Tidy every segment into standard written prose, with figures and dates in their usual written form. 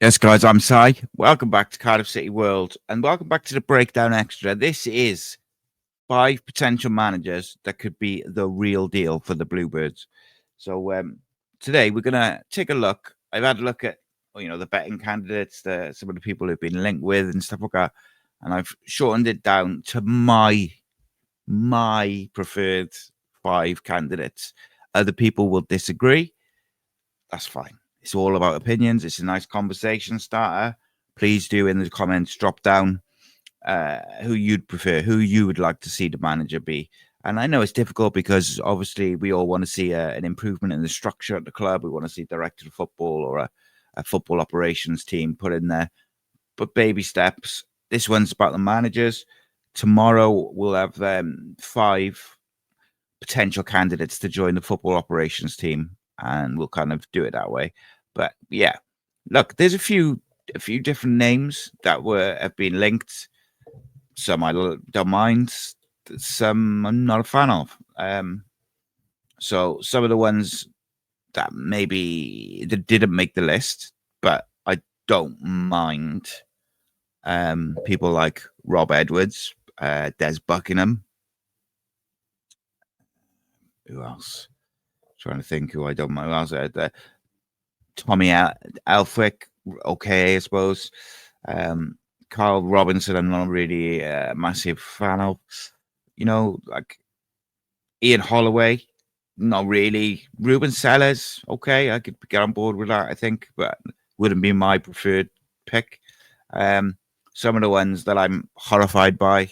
Yes, guys, I'm Si. Welcome back to Cardiff City World, and welcome back to the Breakdown Extra. This is 5 potential managers that could be the real deal for the Bluebirds. So today we're going to take a look. I've had a look at the betting candidates, some of the people who've been linked with and stuff like that, and I've shortened it down to my preferred 5 candidates. Other people will disagree. That's fine. It's all about opinions. It's a nice conversation starter. Please do in the comments drop down who you'd prefer, who you would like to see the manager be. And I know it's difficult because obviously we all want to see an improvement in the structure at the club. We want to see director of football or a football operations team put in there. But baby steps. This one's about the managers. Tomorrow we'll have 5 potential candidates to join the football operations team, and we'll kind of do it that way. But yeah, look, there's a few different names that have been linked. Some I don't mind, some I'm not a fan of. So some of the ones that maybe that didn't make the list, but I don't mind. People like Rob Edwards, Des Buckingham. Who else? Trying to think who I don't mind. Who else out there? Tommy Elphick, okay, I suppose. Carl Robinson, I'm not really a massive fan of. Like Ian Holloway, not really. Ruben Sellers, okay, I could get on board with that, I think, but wouldn't be my preferred pick. Some of the ones that I'm horrified by,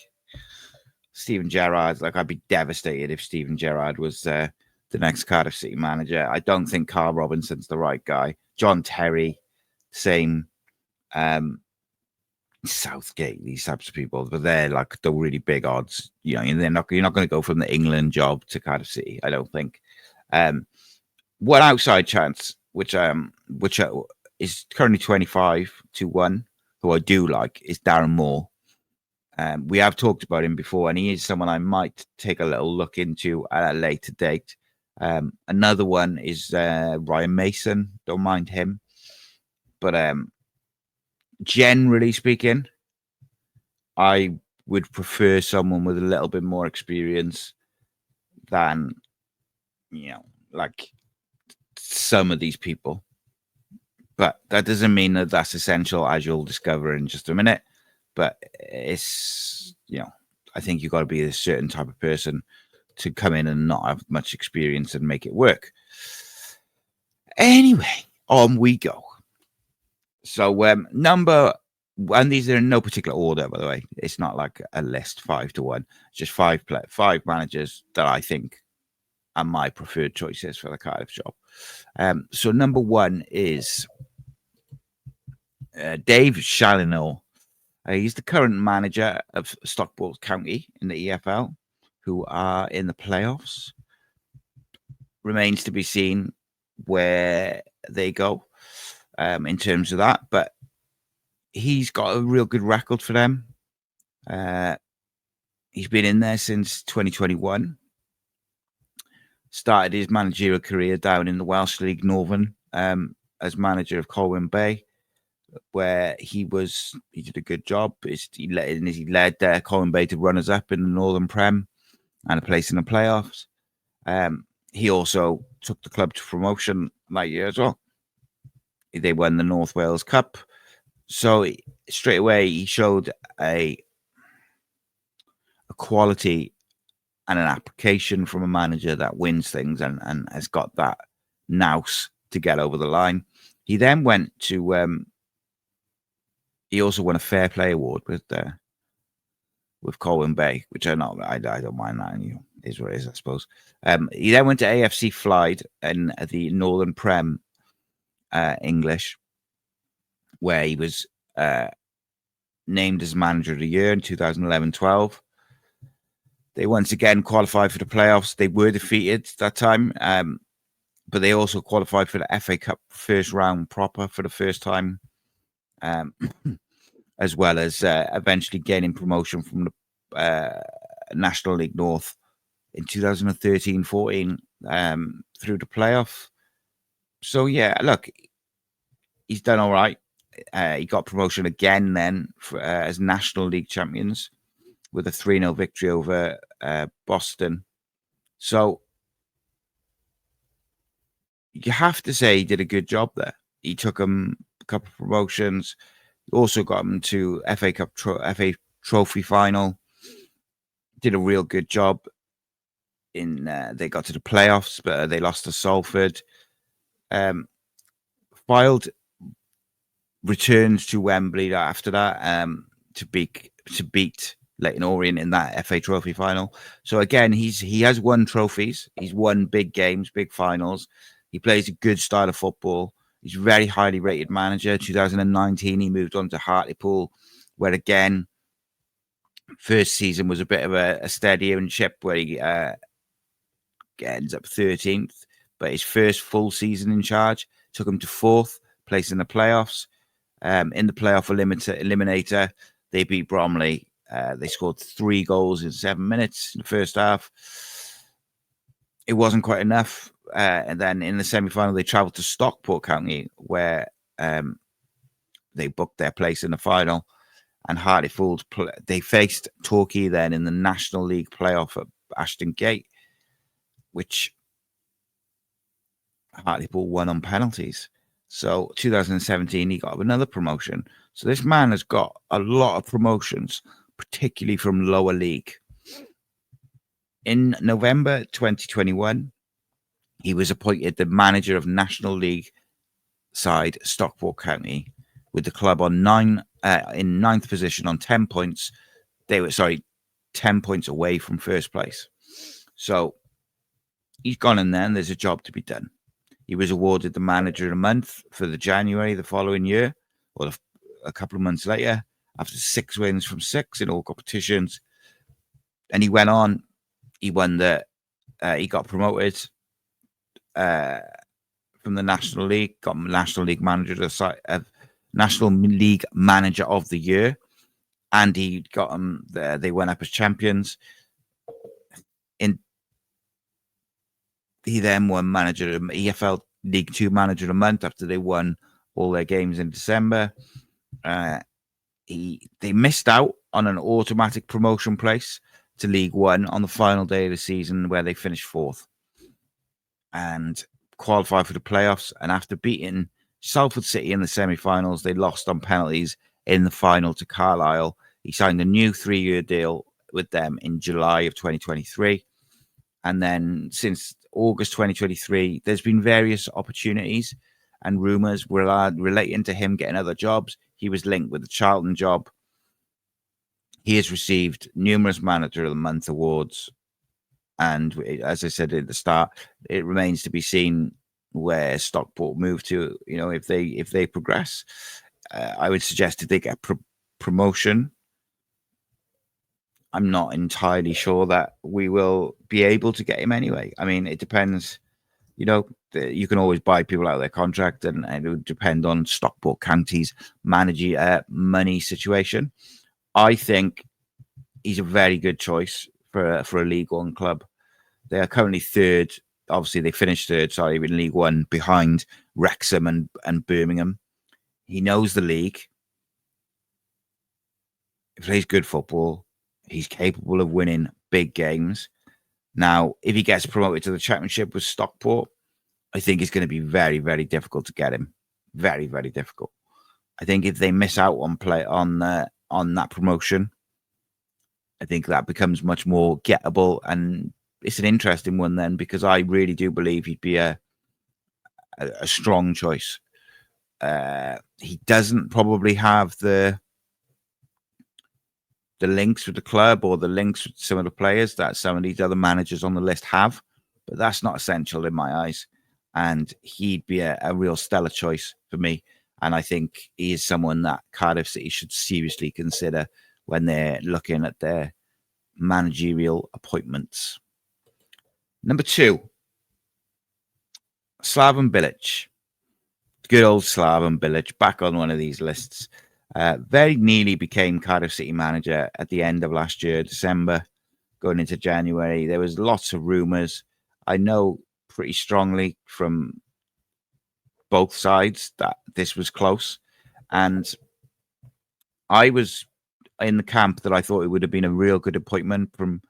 Steven Gerrard. Like, I'd be devastated if Steven Gerrard was the next Cardiff City manager. I don't think Carl Robinson's the right guy. John Terry, same. Southgate, these types of people, but they're like the really big odds. You're not going to go from the England job to Cardiff City, I don't think. One outside chance, which is currently 25-1, who I do like, is Darren Moore. We have talked about him before, and he is someone I might take a little look into at a later date. Another one is Ryan Mason. Don't mind him. But generally speaking, I would prefer someone with a little bit more experience than, like some of these people. But that doesn't mean that that's essential, as you'll discover in just a minute. But it's, I think you've got to be a certain type of person to come in and not have much experience and make it work. Anyway, on we go. So and these are in no particular order, by the way. It's not like a list 5-1. It's just 5 managers that I think are my preferred choices for the Cardiff job. So number 1 is Dave Challinor. He's the current manager of Stockport County in the EFL, who are in the playoffs. Remains to be seen where they go in terms of that, but he's got a real good record for them. He's been in there since 2021. Started his managerial career down in the Welsh League Northern as manager of Colwyn Bay, where he did a good job. He led Colwyn Bay to runners-up in the Northern Prem and a place in the playoffs. He also took the club to promotion that year as well. They won the North Wales Cup. So straight away, he showed a quality and an application from a manager that wins things and has got that nous to get over the line. He then went to... he also won a Fair Play Award with Colwyn Bay, which I don't mind that. Is what it is, I suppose. He then went to AFC Clyde in the Northern Prem English, where he was named as manager of the year in 2011-12. They once again qualified for the playoffs. They were defeated that time, but they also qualified for the FA Cup first round proper for the first time, as well as eventually gaining promotion from the National League North in 2013-14 through the playoff. So, yeah, look, he's done all right. He got promotion again then as National League champions with a 3-0 victory over Boston. So, you have to say he did a good job there. He took him a couple of promotions. He also got him to FA Cup FA Trophy final. Did a real good job. They got to the playoffs, but they lost to Salford. Filed returns to Wembley after that to beat Leyton Orient in that FA Trophy final. So again, he has won trophies. He's won big games, big finals. He plays a good style of football. He's a very highly rated manager. 2019, he moved on to Hartlepool, where again, first season was a bit of a steady ship where he ends up 13th. But his first full season in charge took him to 4th place in the playoffs. In the playoff eliminator, they beat Bromley. They scored 3 goals in 7 minutes in the first half. It wasn't quite enough. And then in the semi-final, they travelled to Stockport County, where they booked their place in the final. And Hartlepool, they faced Torquay then in the National League playoff at Ashton Gate, which Hartlepool won on penalties. So 2017, he got another promotion. So this man has got a lot of promotions, particularly from lower league. In November 2021, he was appointed the manager of National League side Stockport County, with the club on in 9th position on 10 points. They were 10 points away from first place. So he's gone in there and there's a job to be done. He was awarded the manager of the month for the January the following year, or a couple of months later, after 6 wins from 6 in all competitions. And he went on. He won he got promoted from the National League, got National League manager National League Manager of the Year, and he got them there. They went up as champions. He then won EFL League 2 Manager of the Month after they won all their games in December. They missed out on an automatic promotion place to League 1 on the final day of the season, where they finished 4th and qualified for the playoffs. And after beating Salford City in the semi-finals, they lost on penalties in the final to Carlisle. He signed a new 3-year deal with them in July of 2023. And then since August 2023, there's been various opportunities and rumours relating to him getting other jobs. He was linked with the Charlton job. He has received numerous Manager of the Month awards. And as I said at the start, it remains to be seen where Stockport move to, if they progress. I would suggest if they get promotion, I'm not entirely sure that we will be able to get him anyway. I mean, it depends. You can always buy people out of their contract, and it would depend on Stockport County's money situation. I think he's a very good choice for a League One club. They are currently 3rd. Obviously, they finished 3rd, in League One, behind Wrexham and Birmingham. He knows the league. He plays good football. He's capable of winning big games. Now, if he gets promoted to the Championship with Stockport, I think it's going to be very, very difficult to get him. Very, very difficult. I think if they miss out on that promotion, I think that becomes much more gettable, and it's an interesting one then, because I really do believe he'd be a strong choice. He doesn't probably have the links with the club or the links with some of the players that some of these other managers on the list have, but that's not essential in my eyes. And he'd be a real stellar choice for me. And I think he is someone that Cardiff City should seriously consider when they're looking at their managerial appointments. Number 2, Slavi Bilic. Good old Slavi Bilic, back on one of these lists. Very nearly became Cardiff City manager at the end of last year, December. going into January. There was lots of rumours. I know pretty strongly from both sides that this was close. And I was in the camp that I thought it would have been a real good appointment from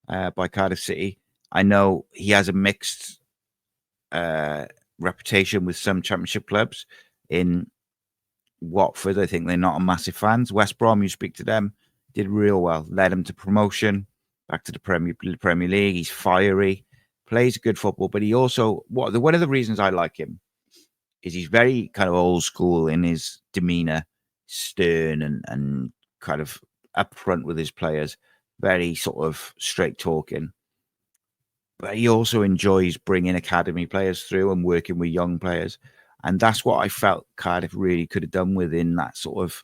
by Cardiff City. I know he has a mixed reputation with some Championship clubs. In Watford, I think they're not a massive fans. West Brom, you speak to them, did real well. Led them to promotion, back to the Premier League. He's fiery, plays good football, but he also, one of the reasons I like him is he's very kind of old school in his demeanor, stern and kind of upfront with his players, very sort of straight talking. But he also enjoys bringing academy players through and working with young players. And that's what I felt Cardiff really could have done within that sort of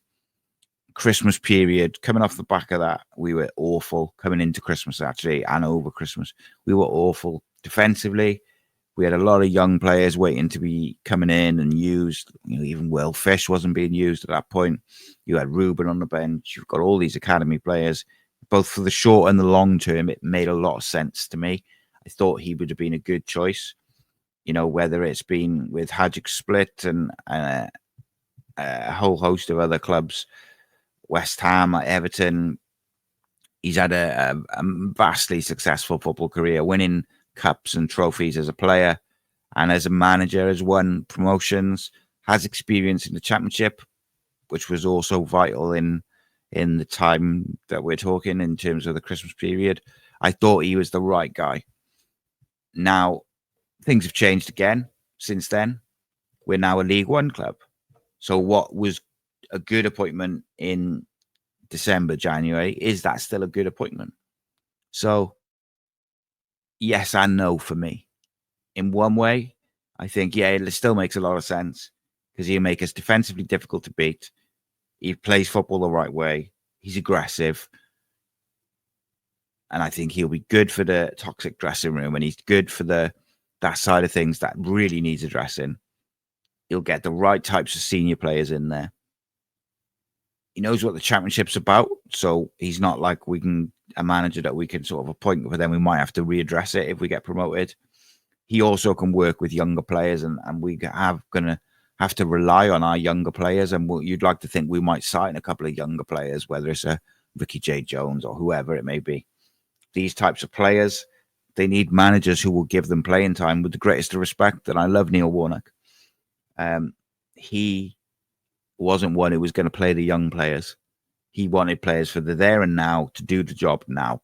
Christmas period. Coming off the back of that, we were awful. Coming into Christmas, actually, and over Christmas, we were awful defensively. We had a lot of young players waiting to be coming in and used. Even Will Fish wasn't being used at that point. You had Ruben on the bench. You've got all these academy players, both for the short and the long term. It made a lot of sense to me. I thought he would have been a good choice. Whether it's been with Hajduk Split and a whole host of other clubs, West Ham, Everton. He's had a vastly successful football career, winning cups and trophies as a player and as a manager, has won promotions, has experience in the Championship, which was also vital in the time that we're talking in terms of the Christmas period. I thought he was the right guy. Now, things have changed again since then. We're now a League One club. So what was a good appointment in December, January, is that still a good appointment? So yes and no for me. In one way, I think, it still makes a lot of sense because he'll make us defensively difficult to beat. He plays football the right way. He's aggressive. And I think he'll be good for the toxic dressing room, and he's good for that side of things that really needs addressing. He'll get the right types of senior players in there. He knows what the Championship's about, so he's not like a manager that we can sort of appoint, but then we might have to readdress it if we get promoted. He also can work with younger players, and we gonna have to rely on our younger players. And you'd like to think we might sign a couple of younger players, whether it's a Ricky J. Jones or whoever it may be. These types of players, they need managers who will give them playing time with the greatest of respect. And I love Neil Warnock. He wasn't one who was going to play the young players. He wanted players for the there and now to do the job now.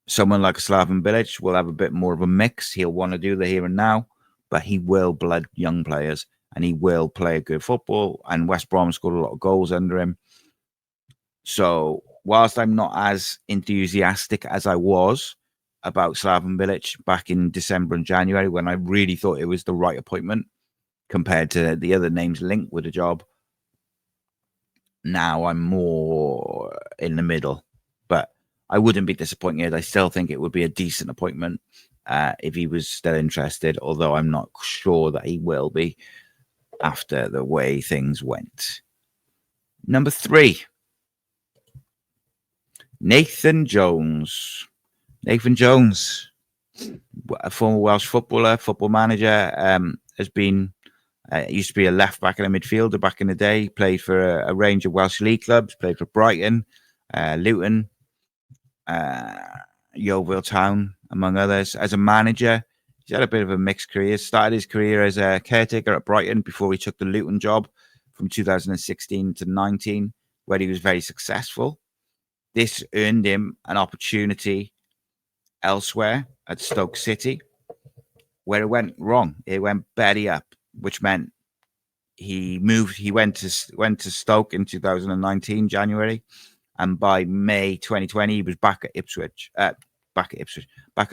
Someone like Slavi Bilic will have a bit more of a mix. He'll want to do the here and now, but he will blood young players and he will play good football. And West Brom scored a lot of goals under him. So whilst I'm not as enthusiastic as I was about Slavi Bilic back in December and January, when I really thought it was the right appointment compared to the other names linked with the job, now I'm more in the middle. But I wouldn't be disappointed. I still think it would be a decent appointment if he was still interested, although I'm not sure that he will be after the way things went. Number 3. Nathan Jones. Nathan Jones, a former Welsh footballer, football manager, has been, used to be a left back and a midfielder back in the day, played for a range of Welsh league clubs, played for Brighton, Luton, Yeovil Town, among others. As a manager, he's had a bit of a mixed career. Started his career as a caretaker at Brighton before he took the Luton job from 2016 to 19, where he was very successful. This earned him an opportunity elsewhere at Stoke City, where it went wrong. It went belly up, which meant he went to Stoke in 2019 January, and by May 2020 he was back at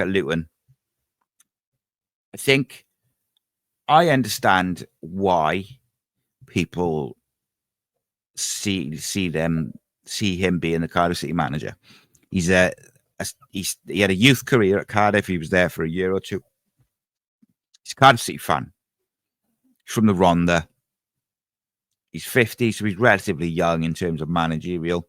Luton. I think I understand why people see him being the Cardiff City manager. He had a youth career at Cardiff. He was there for a year or two. He's a Cardiff City fan. He's from the Rhondda. He's 50, so he's relatively young in terms of managerial.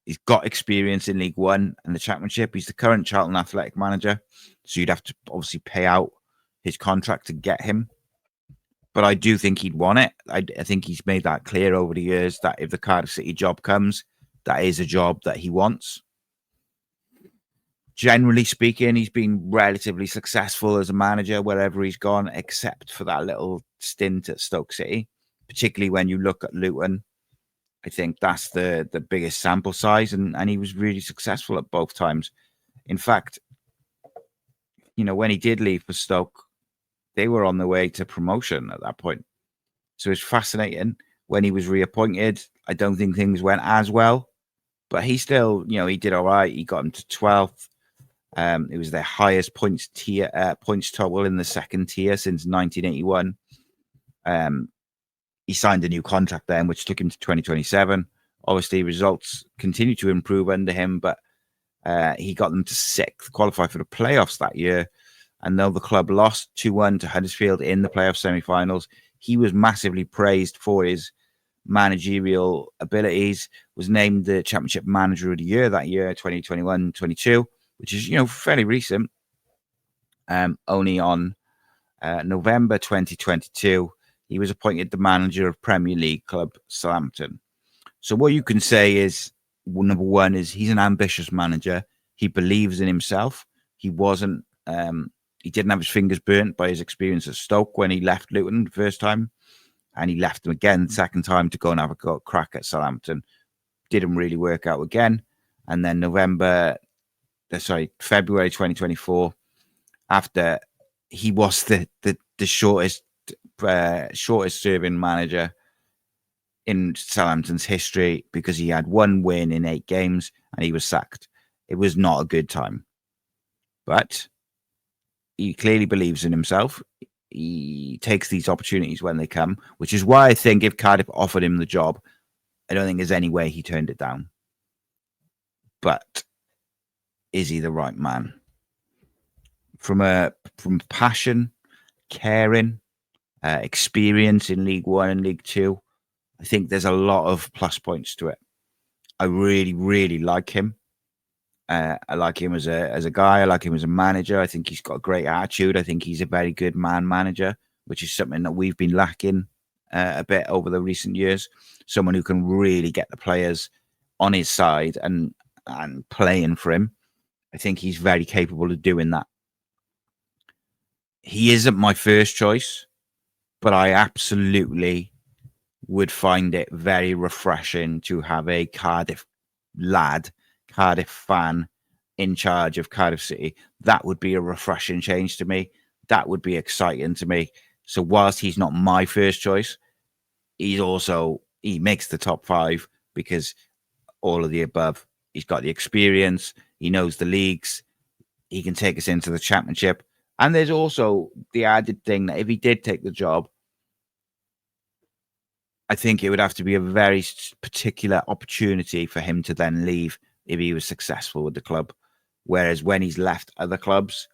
He's got experience in League One and the Championship. He's the current Charlton Athletic manager, so you'd have to obviously pay out his contract to get him. But I do think he'd want it. I think he's made that clear over the years that if the Cardiff City job comes, that is a job that he wants. Generally speaking, he's been relatively successful as a manager wherever he's gone, except for that little stint at Stoke City, particularly when you look at Luton. I think that's the biggest sample size, and he was really successful at both times. In fact, when he did leave for Stoke, they were on the way to promotion at that point. So it's fascinating. When he was reappointed, I don't think things went as well, but he still, he did all right. He got him to 12th. It was their highest points total in the second tier since 1981. He signed a new contract then, which took him to 2027. Obviously, results continue to improve under him, but he got them to 6th, qualified for the playoffs that year. And though the club lost 2-1 to Huddersfield in the playoff semi-finals, he was massively praised for his managerial abilities, was named the Championship Manager of the Year that year, 2021-22, which is, fairly recent. Only on November 2022, he was appointed the manager of Premier League club Southampton. So what you can say is, number one, is he's an ambitious manager. He believes in himself. He wasn't, he didn't have his fingers burnt by his experience at Stoke when he left Luton the first time. And he left them again the second time to go and have a crack at Southampton. Didn't really work out again. And then February 2024, after he was the shortest serving manager in Southampton's history because he had 1 win in 8 games and he was sacked. It was not a good time. But he clearly believes in himself. He takes these opportunities when they come, which is why I think if Cardiff offered him the job, I don't think there's any way he turned it down. But is he the right man? From passion, caring, experience in League One and League Two, I think there's a lot of plus points to it. I really, really like him. I like him as a guy. I like him as a manager. I think he's got a great attitude. I think he's a very good man manager, which is something that we've been lacking a bit over the recent years. Someone who can really get the players on his side and playing for him. I think he's very capable of doing that. He isn't my first choice, but I absolutely would find it very refreshing to have a Cardiff fan in charge of Cardiff City. That would be a refreshing change to me. That would be exciting to me. So whilst he's not my first choice, he makes the top 5 because all of the above. He's got the experience. He knows the leagues. He can take us into the Championship. And there's also the added thing that if he did take the job, I think it would have to be a very particular opportunity for him to then leave if he was successful with the club. Whereas when he's left other clubs,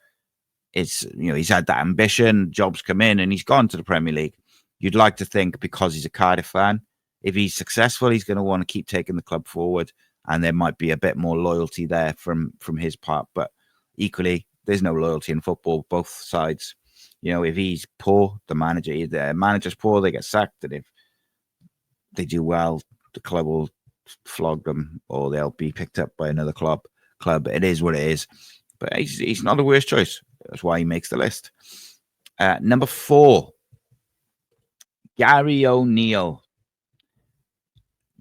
it's, he's had that ambition, jobs come in and he's gone to the Premier League. You'd like to think because he's a Cardiff fan, if he's successful, he's going to want to keep taking the club forward and there might be a bit more loyalty there from his part. But equally, there's no loyalty in football, both sides. If he's poor, the manager's poor, they get sacked. And if they do well, the club will flog them or they'll be picked up by another club. It is what it is. But he's not the worst choice. That's why he makes the list. Number 4, Gary ONeal.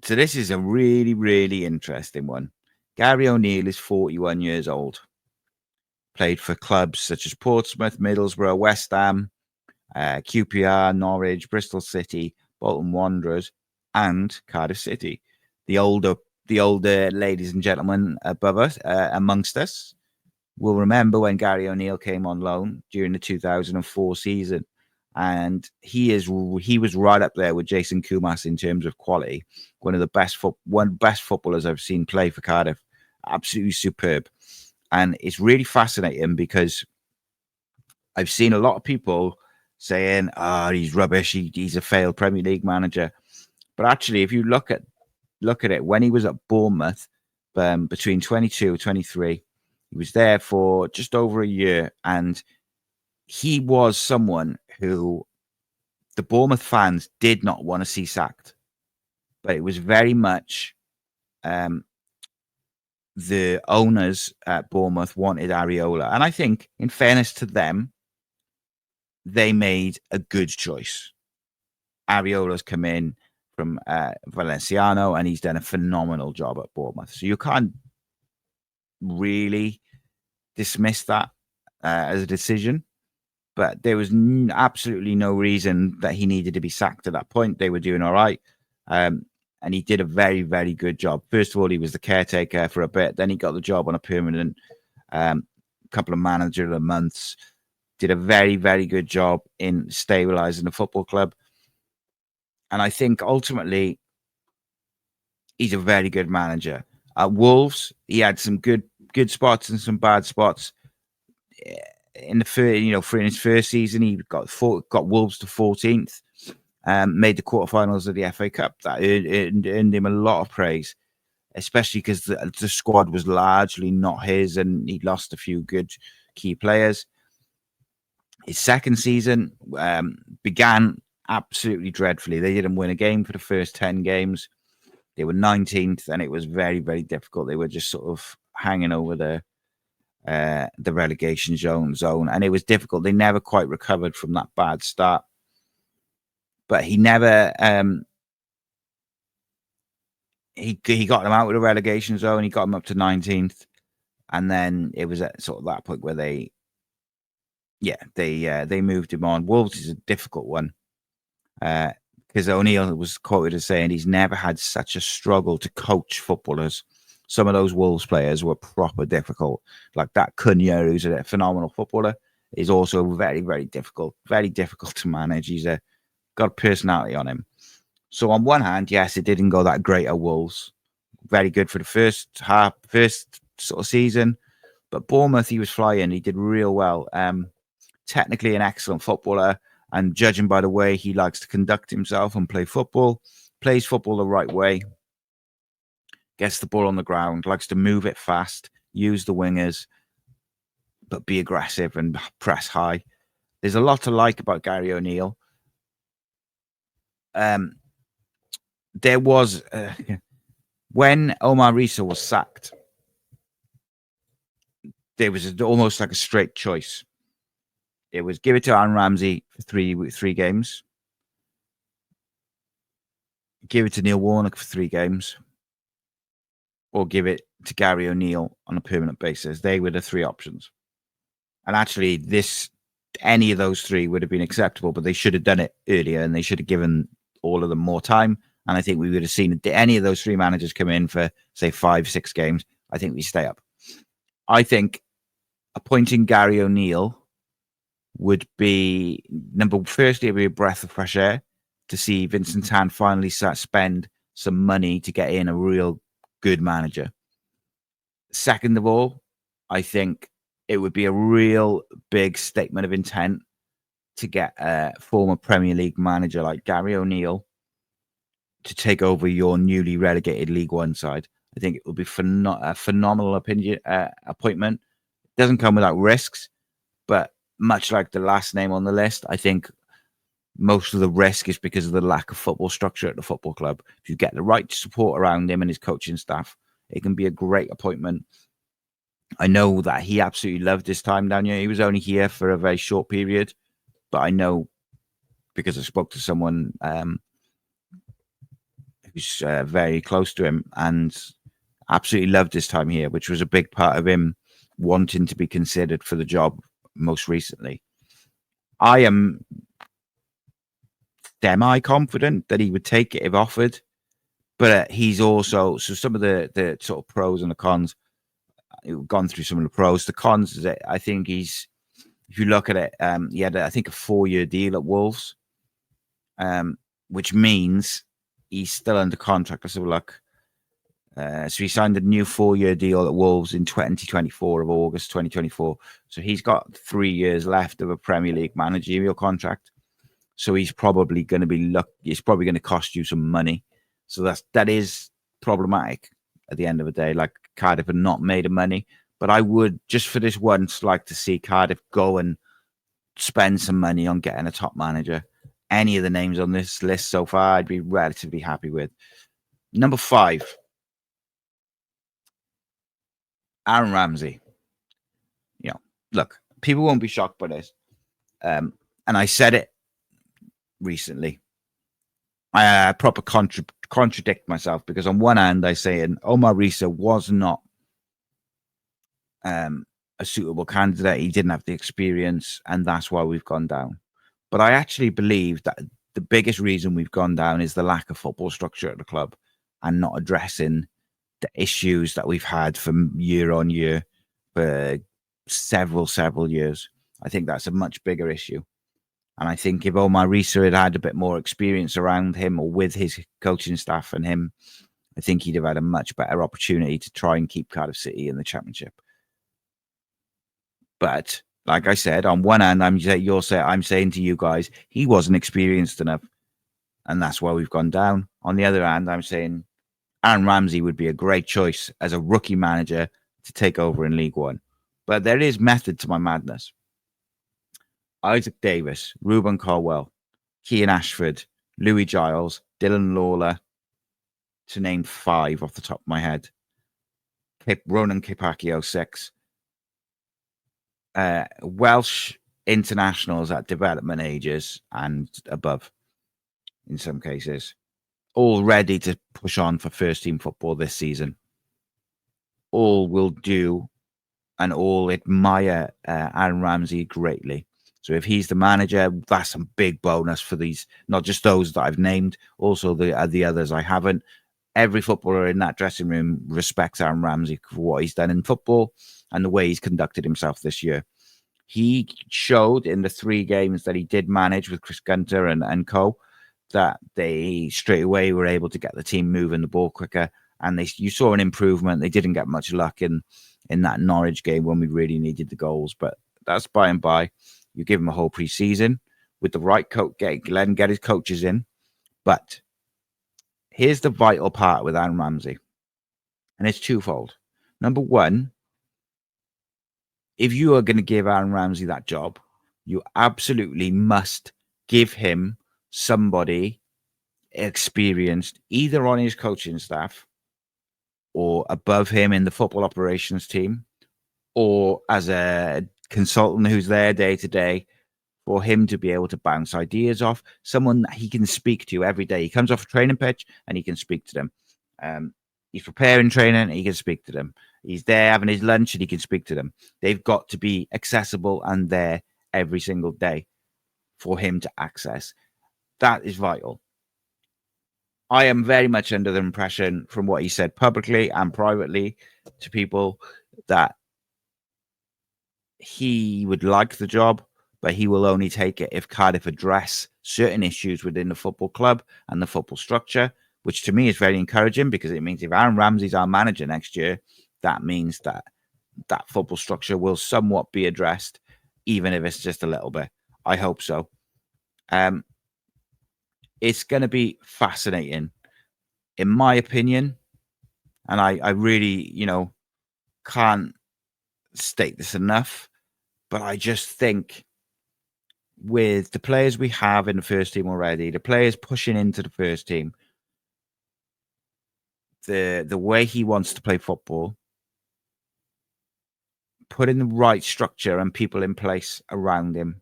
So this is a really, really interesting one. Gary ONeal is 41 years old. Played for clubs such as Portsmouth, Middlesbrough, West Ham, QPR, Norwich, Bristol City, Bolton Wanderers, and Cardiff City. The older ladies and gentlemen above us, amongst us, will remember when Gary ONeal came on loan during the 2004 season, and he was right up there with Jason Kumas in terms of quality. One of the best footballers I've seen play for Cardiff. Absolutely superb. And it's really fascinating because I've seen a lot of people saying, he's rubbish. He's a failed Premier League manager. But actually, if you look at it, when he was at Bournemouth, between 22 and 23. He was there for just over a year, and he was someone who the Bournemouth fans did not want to see sacked, but it was very much the owners at Bournemouth wanted Areola. And I think, in fairness to them, they made a good choice. Areola's come in from Valenciano, and he's done a phenomenal job at Bournemouth. So you can't really dismiss that as a decision. But there was absolutely no reason that he needed to be sacked at that point. They were doing all right. And he did a very, very good job. First of all, he was the caretaker for a bit. Then he got the job on a permanent couple of manager of the months. Did a very, very good job in stabilizing the football club. And I think ultimately he's a very good manager. At Wolves, he had some good spots and some bad spots. In the for in his first season, he got Wolves to 14th. Made the quarterfinals of the FA Cup. That earned him a lot of praise, especially because the squad was largely not his, and he lost a few good key players. His second season began absolutely dreadfully. They didn't win a game for the first 10 games. They were 19th, and it was very, very difficult. They were just sort of hanging over the relegation zone, and it was difficult. They never quite recovered from that bad start. But he never he got them out of the relegation zone. He got them up to 19th, and then it was at sort of that point where they moved him on. Wolves is a difficult one because ONeal was quoted as saying he's never had such a struggle to coach footballers. Some of those Wolves players were proper difficult, like that Cunha, who's a phenomenal footballer, is also very, very difficult to manage. He's got a personality on him. So on one hand, yes, it didn't go that great at Wolves. Very good for the first sort of season. But Bournemouth, he was flying. He did real well. Technically an excellent footballer. And judging by the way he likes to conduct himself and play football, plays football the right way, gets the ball on the ground, likes to move it fast, use the wingers, but be aggressive and press high. There's a lot to like about Gary ONeal. There was when Omar Rhys was sacked, there was almost like a straight choice. It was give it to Ramsey for three games, give it to Neil Warnock for 3 games, or give it to Gary ONeal on a permanent basis. They were the 3 options. And actually, any of those 3 would have been acceptable, but they should have done it earlier, and they should have given all of them more time. And I think we would have seen any of those 3 managers come in for, say, 5-6 games. I think we stay up. I think appointing Gary ONeal would be, firstly, it would be a breath of fresh air to see Vincent Tan finally spend some money to get in a real good manager. Second of all, I think it would be a real big statement of intent to get a former Premier League manager like Gary ONeal to take over your newly relegated League One side. I think it would be a phenomenal appointment. It doesn't come without risks, but much like the last name on the list, I think most of the risk is because of the lack of football structure at the football club. If you get the right support around him and his coaching staff, it can be a great appointment. I know that he absolutely loved his time down here. He was only here for a very short period, but I know because I spoke to someone who's very close to him and absolutely loved his time here, which was a big part of him wanting to be considered for the job most recently. I am semi-confident that he would take it if offered, but he's also, so some of the sort of pros and the cons, we've gone through some of the pros. The cons is that I think if you look at it, he had, I think, a 4-year deal at Wolves, which means he's still under contract. Let's have a look. So he signed a new 4-year deal at Wolves in 2024 of August 2024. So he's got 3 years left of a Premier League managerial contract. So he's probably going to be it's probably going to cost you some money. So that is problematic at the end of the day. Like, Cardiff have not made of money. But I would, just for this once, like to see Cardiff go and spend some money on getting a top manager. Any of the names on this list so far, I'd be relatively happy with. Number 5, Aaron Ramsey. You know, look, people won't be shocked by this. And I said it recently. I proper contradict myself, because on one hand, I say Rhys was not a suitable candidate. He didn't have the experience, and that's why we've gone down. But I actually believe that the biggest reason we've gone down is the lack of football structure at the club and not addressing the issues that we've had from year on year for several years. I think that's a much bigger issue. And I think if Rhys had a bit more experience around him or with his coaching staff and him, I think he'd have had a much better opportunity to try and keep Cardiff City in the Championship. But like I said, on one hand, I'm saying to you guys, he wasn't experienced enough, and that's why we've gone down. On the other hand, I'm saying Aaron Ramsey would be a great choice as a rookie manager to take over in League One. But there is method to my madness. Isaac Davis, Ruben Colwell, Kean Ashford, Louis Giles, Dylan Lawler, to name 5 off the top of my head. Ronan Kipakio, 6. Welsh internationals at development ages and above, in some cases, all ready to push on for first team football this season. All will do and all admire Aaron Ramsey greatly. So if he's the manager, that's a big bonus for these, not just those that I've named, also the others I haven't. Every footballer in that dressing room respects Aaron Ramsey for what he's done in football and the way he's conducted himself this year. He showed in the 3 games that he did manage with Chris Gunter and co, that they straight away were able to get the team moving the ball quicker, and you saw an improvement. They didn't get much luck in that Norwich game when we really needed the goals, but that's by and by. You give him a whole pre-season with the right coach, let him get his coaches in. But here's the vital part with Aaron Ramsey, and it's twofold. Number 1, if you are going to give Aaron Ramsey that job, you absolutely must give him somebody experienced, either on his coaching staff or above him in the football operations team, or as a consultant who's there day to day, for him to be able to bounce ideas off, someone that he can speak to every day. He comes off a training pitch and he can speak to them. He's preparing training and he can speak to them. He's there having his lunch and he can speak to them. They've got to be accessible and there every single day for him to access. That is vital. I am very much under the impression from what he said publicly and privately to people that he would like the job, but he will only take it if Cardiff address certain issues within the football club and the football structure, which to me is very encouraging, because it means if Aaron Ramsey's our manager next year, that means that football structure will somewhat be addressed, even if it's just a little bit. I hope so. It's going to be fascinating, in my opinion, and I really, can't state this enough, but I just think with the players we have in the first team already, the players pushing into the first team, the way he wants to play football, putting the right structure and people in place around him,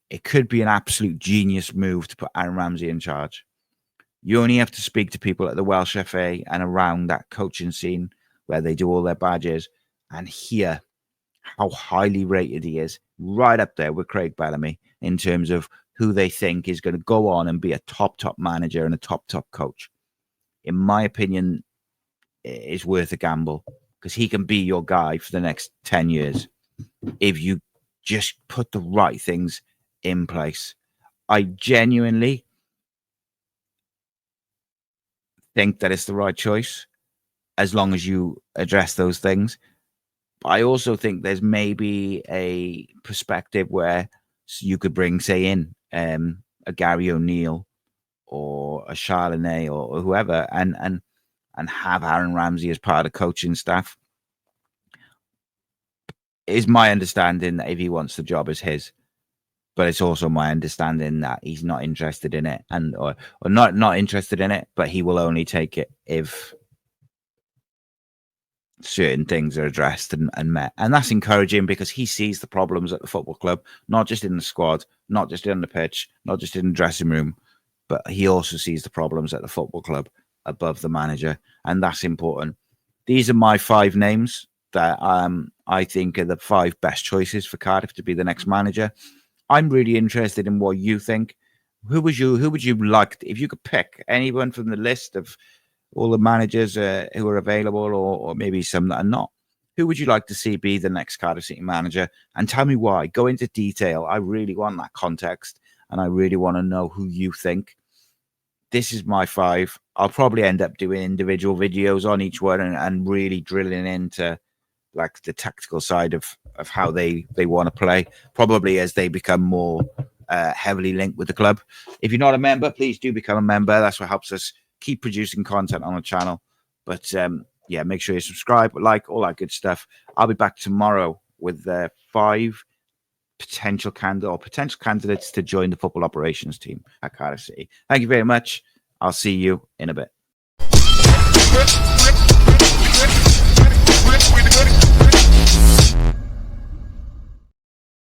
it could be an absolute genius move to put Aaron Ramsey in charge. You only have to speak to people at the Welsh FA and around that coaching scene where they do all their badges and hear how highly rated he is, right up there with Craig Bellamy in terms of who they think is going to go on and be a top manager and a top coach. In my opinion, it is worth a gamble, because he can be your guy for the next 10 years if you just put the right things in place. I genuinely think that it's the right choice as long as you address those things. But I also think there's maybe a perspective where you could bring, say, in a Gary ONeal or a Charlene or whoever, and have Aaron Ramsey as part of the coaching staff is my understanding that if he wants the job, it's his. But it's also my understanding that he's not interested in it, and or not interested in it, but he will only take it if certain things are addressed and met. And that's encouraging because he sees the problems at the football club, not just in the squad, not just on the pitch, not just in the dressing room, but he also sees the problems at the football club above the manager. And that's important. These are my 5 names that I think are the 5 best choices for Cardiff to be the next manager. I'm really interested in what you think. Who would you like if you could pick anyone from the list of all the managers who are available, or maybe some that are not? Who would you like to see be the next Cardiff City manager? And tell me why. Go into detail. I really want that context, and I really want to know who you think. This is my 5. I'll probably end up doing individual videos on each one and really drilling into like the tactical side of how they want to play, probably as they become more heavily linked with the club. If you're not a member, please do become a member. That's what helps us keep producing content on the channel. But yeah, make sure you subscribe, like, all that good stuff. I'll be back tomorrow with 5 potential candidates to join the football operations team at Cardiff City. Thank you very much. I'll see you in a bit.